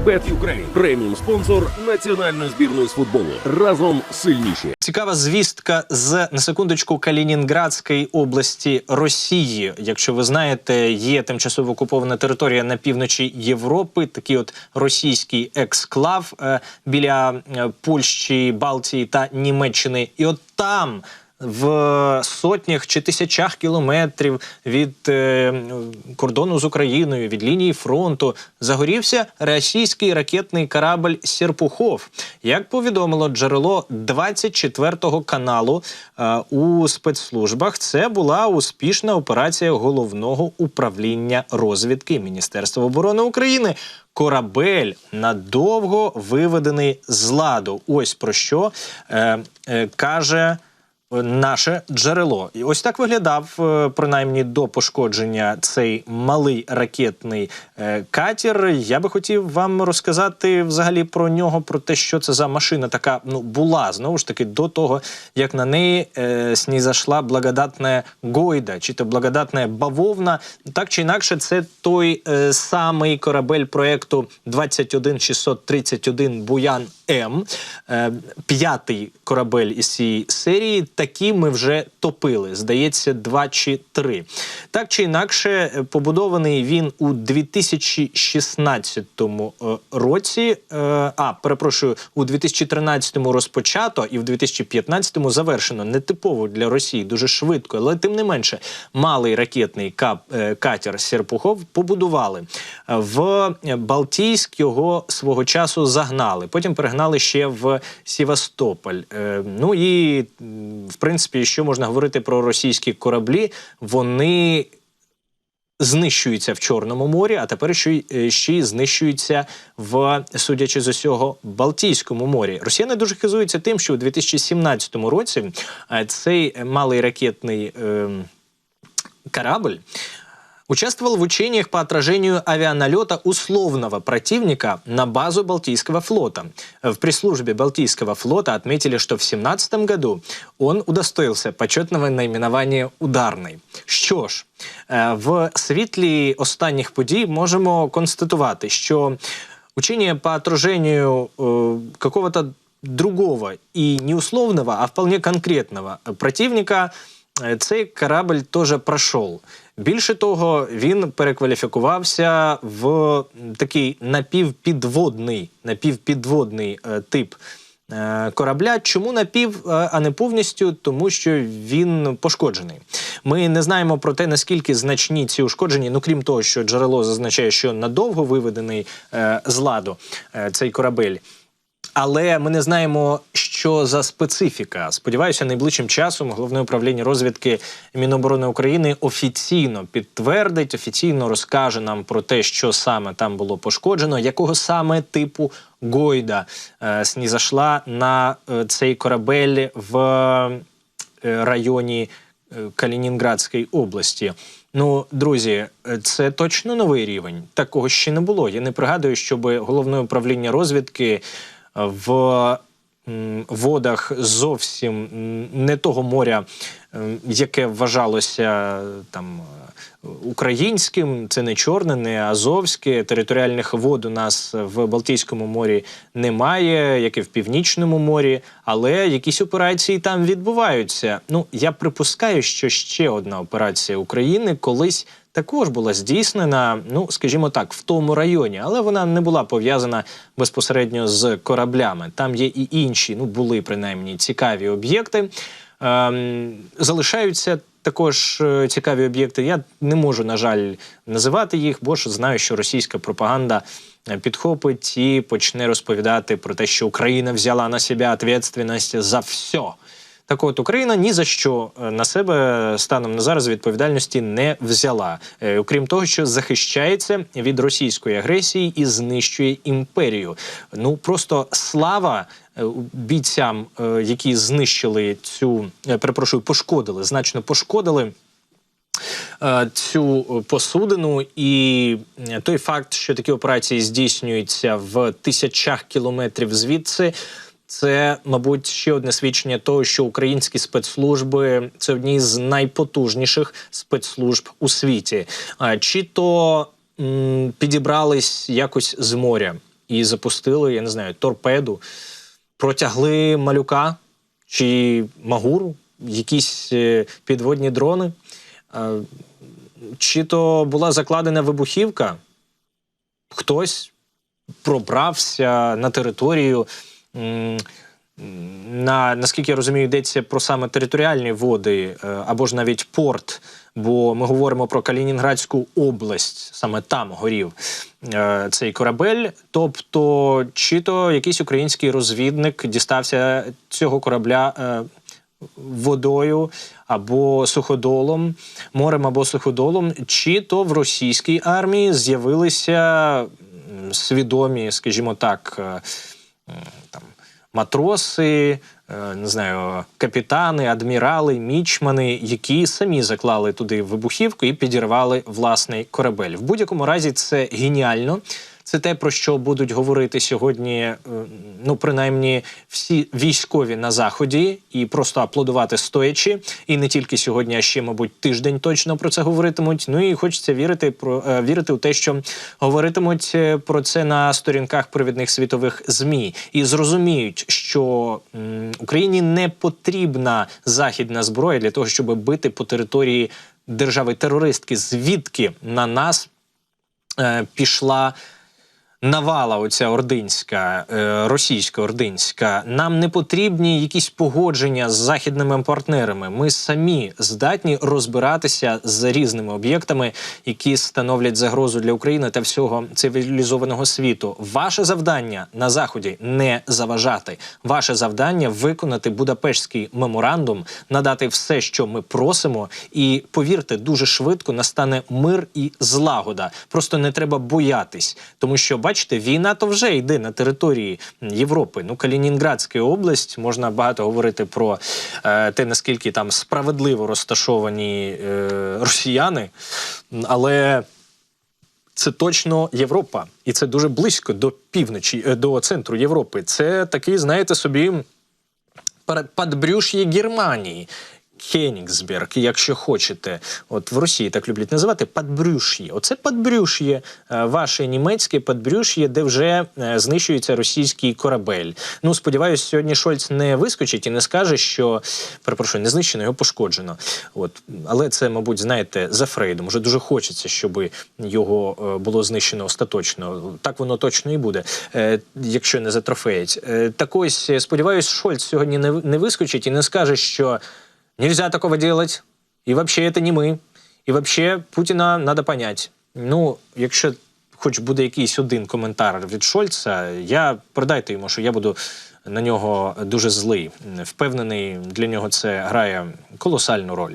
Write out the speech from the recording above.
Bet.Ukraine – преміум-спонсор національної збірної з футболу. Разом сильніші. Цікава звістка з, на секундочку, Калінінградської області Росії. Якщо ви знаєте, є тимчасово окупована територія на півночі Європи, такий от російський ексклав біля Польщі, Балтії та Німеччини. І от там, в сотнях чи тисячах кілометрів від кордону з Україною, від лінії фронту, загорівся російський ракетний корабль «Серпухов». Як повідомило джерело 24-го каналу у спецслужбах, це була успішна операція Головного управління розвідки Міністерства оборони України. Корабель надовго виведений з ладу. Ось про що каже наше джерело. І ось так виглядав, принаймні до пошкодження, цей малий ракетний катер. Я би хотів вам розказати взагалі про нього, про те, що це за машина така, була, знову ж таки, до того, як на неї снізошла благодатна Гойда, чи то благодатна бавовна. Так чи інакше, це той самий корабель проєкту 21631 Буян-М, п'ятий корабель із цієї серії. Такі ми вже топили, здається, 2 чи 3. Так чи інакше, побудований він у 2016 році, у 2013-му розпочато і в 2015-му завершено. Нетипово для Росії, дуже швидко, але тим не менше, малий ракетний катер «Серпухов» побудували. В Балтійськ його свого часу загнали, потім перегнали ще в Севастополь. Ну і, в принципі, що можна говорити про російські кораблі? Вони знищуються в Чорному морі, а тепер ще й знищуються в, судячи з усього, Балтійському морі. Росіяни дуже хизуються тим, що у 2017 році цей малий ракетний корабль участвовал в учениях по отражению авианалета условного противника на базу Балтийского флота. В пресс-службе Балтийского флота отметили, что в 2017 году он удостоился почетного наименования «Ударний». Що ж, в світлі останніх подій можемо констатувати, що учение по отражению какого-то другого и не условного, а вполне конкретного противника цей корабль теж пройшов. Більше того, він перекваліфікувався в такий напівпідводний тип корабля. Чому напів, а не повністю? Тому що він пошкоджений. Ми не знаємо про те, наскільки значні ці ушкодження, крім того, що джерело зазначає, що надовго виведений з ладу цей корабель. Але ми не знаємо, що за специфіка. Сподіваюся, найближчим часом Головне управління розвідки Міноборони України офіційно підтвердить, офіційно розкаже нам про те, що саме там було пошкоджено, якого саме типу Гойда снізошла на цей корабель в районі Калінінградської області. Друзі, це точно новий рівень. Такого ще не було. Я не пригадую, щоб Головне управління розвідки в водах зовсім не того моря, яке вважалося там українським, це не Чорне, не Азовське, територіальних вод у нас в Балтійському морі немає, як і в Північному морі, але якісь операції там відбуваються. Я припускаю, що ще одна операція України колись також була здійснена, скажімо так, в тому районі, але вона не була пов'язана безпосередньо з кораблями. Там є і інші, були принаймні цікаві об'єкти. Залишаються також цікаві об'єкти. Я не можу, на жаль, називати їх, бо ж знаю, що російська пропаганда підхопить і почне розповідати про те, що Україна взяла на себе відповідальність за все. Так от, Україна ні за що на себе станом на зараз відповідальності не взяла. Окрім того, що захищається від російської агресії і знищує імперію. Просто слава бійцям, які знищили значно пошкодили цю посудину, і той факт, що такі операції здійснюються в тисячах кілометрів звідси, це, мабуть, ще одне свідчення того, що українські спецслужби – це одні з найпотужніших спецслужб у світі. Чи то підібрались якось з моря, і запустили, я не знаю, торпеду, протягли малюка чи магуру, якісь підводні дрони, чи то була закладена вибухівка, хтось пробрався на територію, наскільки я розумію, йдеться про саме територіальні води, або ж навіть порт, бо ми говоримо про Калінінградську область, саме там горів цей корабель. Тобто, чи то якийсь український розвідник дістався цього корабля водою або суходолом, морем або суходолом, чи то в російській армії з'явилися свідомі, скажімо так, там, матроси, не знаю, капітани, адмірали, мічмани, які самі заклали туди вибухівку і підірвали власний корабель. В будь-якому разі це геніально. Це те, про що будуть говорити сьогодні, ну, принаймні, всі військові на Заході, і просто аплодувати стоячи. І не тільки сьогодні, а ще, мабуть, тиждень точно про це говоритимуть. Ну і хочеться вірити у те, що говоритимуть про це на сторінках провідних світових ЗМІ. І зрозуміють, що Україні не потрібна західна зброя для того, щоб бити по території держави-терористки, звідки на нас пішла навала оця ординська, російська ординська. Нам не потрібні якісь погодження з західними партнерами. Ми самі здатні розбиратися з різними об'єктами, які становлять загрозу для України та всього цивілізованого світу. Ваше завдання на Заході – не заважати. Ваше завдання – виконати Будапештський меморандум, надати все, що ми просимо, і, повірте, дуже швидко настане мир і злагода. Просто не треба боятись, тому що, бачите, війна то вже йде на території Європи. Ну, Калінінградська область, можна багато говорити про те, наскільки там справедливо розташовані росіяни, але це точно Європа. І це дуже близько до півночі, до центру Європи. Це такий, знаєте собі, подбрюш'я Германії. Кенігсберг, якщо хочете. От в Росії так люблять називати подбрюш'я. Оце подбрюш'я, ваше німецьке подбрюш'я, де вже знищується російський корабель. Ну, сподіваюся, сьогодні Шольц не вискочить і не скаже, що, перепрошую, не знищено, його пошкоджено. От. Але це, мабуть, знаєте, за Фрейдом. Уже дуже хочеться, щоб його було знищено остаточно. Так воно точно і буде, якщо не затрофеять. Так ось, сподіваюся, Шольц сьогодні не вискочить і не скаже, що нельзя такого делать, и вообще это не мы, и вообще Путіна надо понять. Ну, якщо хоч буде якийсь один коментар від Шольца, передайте йому, що я буду на нього дуже злий. Впевнений, для нього це грає колосальну роль.